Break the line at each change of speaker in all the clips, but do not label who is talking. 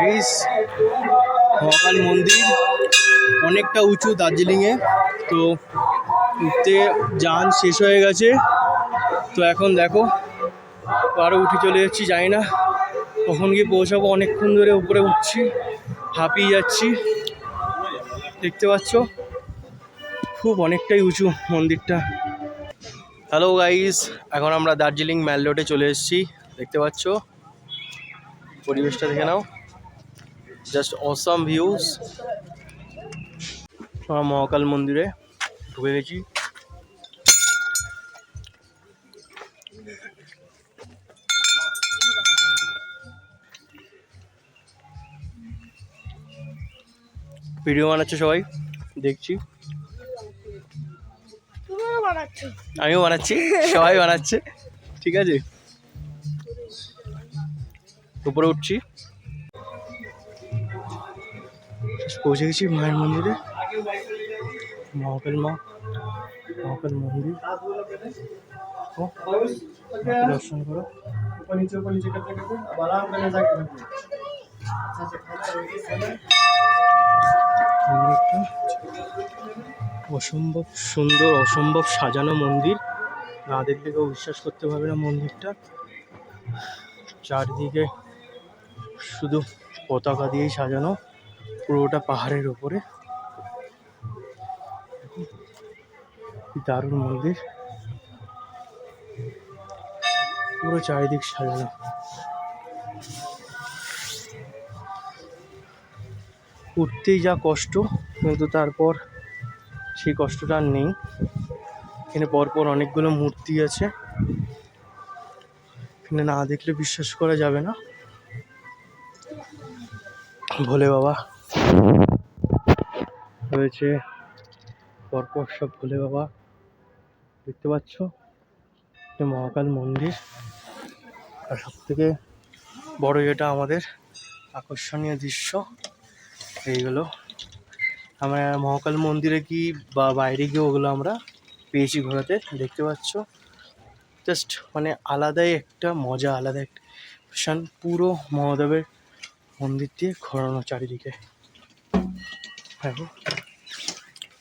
Guys, মহাকাল মন্দির অনেকটা উঁচু দার্জিলিংয়ে। তো উঠতে যান শেষ হয়ে গেছে, তো এখন দেখো আরও উঠে চলে যাচ্ছি। জানি না কখন গিয়ে পৌঁছাবো, অনেকক্ষণ ধরে উপরে উঠছি, হাঁপিয়ে যাচ্ছি। দেখতে পাচ্ছ খুব অনেকটাই উঁচু মন্দিরটা। হ্যালো গাইস, এখন আমরা দার্জিলিং ম্যাল রোডে চলে এসেছি। দেখতে পাচ্ছ পরিবেশটা দেখে নাও, জাস্ট অসাম ভিউজ। আমরা মহাকাল মন্দিরে ঢুকে গেছি। ভিডিও বানাচ্ছে সবাই, দেখছি। আমিও বানাচ্ছি, সবাই বানাচ্ছে, ঠিক আছে। উপরে উঠছি, পৌঁছে গেছি মায়ের মন্দিরে। মহাকাল মন্দির দর্শন করো। অসম্ভব সুন্দর, অসম্ভব সাজানো মন্দির। না দেখলে কেউ বিশ্বাস করতে পারবে না মন্দিরটা। চারদিকে শুধু পতাকা দিয়েই সাজানো, পুরোটা পাহাড়ের উপরে। দারুণ মন্দির, পুরো চারিদিক সাজানো। উঠতেই যা কষ্ট, কিন্তু তারপর সেই কষ্টটা আর নেই। এখানে পরপর অনেকগুলো মূর্তি আছে, এখানে না দেখলে বিশ্বাস করা যাবে না। ভোলে বাবা রয়েছে পরপর, সব ভোলে বাবা দেখতে পাচ্ছ। এটা মহাকাল মন্দির। আর সব থেকে বড় যেটা আমাদের আকর্ষণীয় দৃশ্য, এইগুলো আমরা মহাকাল মন্দিরে কি বা বাইরে গিয়ে ওগুলো আমরা পেয়েছি ঘোরাতে। দেখতে পাচ্ছ জাস্ট মানে আলাদাই একটা মজা, আলাদা একটা ভীষণ। পুরো মহাদেবের মন্দির দিয়ে ঘোরানো চারিদিকে, দেখো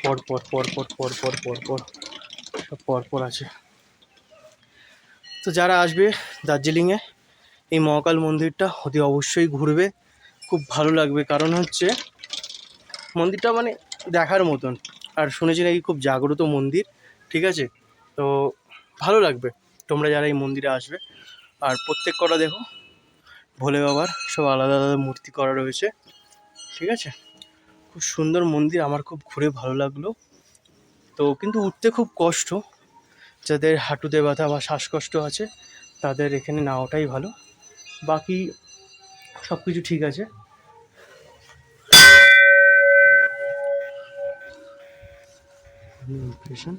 পরপর পরপর পরপর পরপর সব পরপর আছে। তো যারা আসবে দার্জিলিংয়ে, এই মহাকাল মন্দিরটা অতি অবশ্যই ঘুরবে, খুব ভালো লাগবে। কারণ হচ্ছে মন্দিরটা মানে দেখার মতন, আর শুনেছি নাকি খুব জাগ্রত মন্দির, ঠিক আছে। তো ভালো লাগবে তোমরা যারা এই মন্দিরে আসবে। আর প্রত্যেক কটা দেখো ভোলে বাবার সব আলাদা আলাদা মূর্তি করা রয়েছে, ঠিক আছে। খুব সুন্দর মন্দির, আমার খুব ঘুরে ভালো লাগলো। তো কিন্তু উঠতে খুব কষ্ট, যাদের হাঁটুতে ব্যথা বা শ্বাসকষ্ট আছে তাদের এখানে না ওঠাই ভালো। বাকি সব কিছু ঠিক আছে। ইমপ্রেশন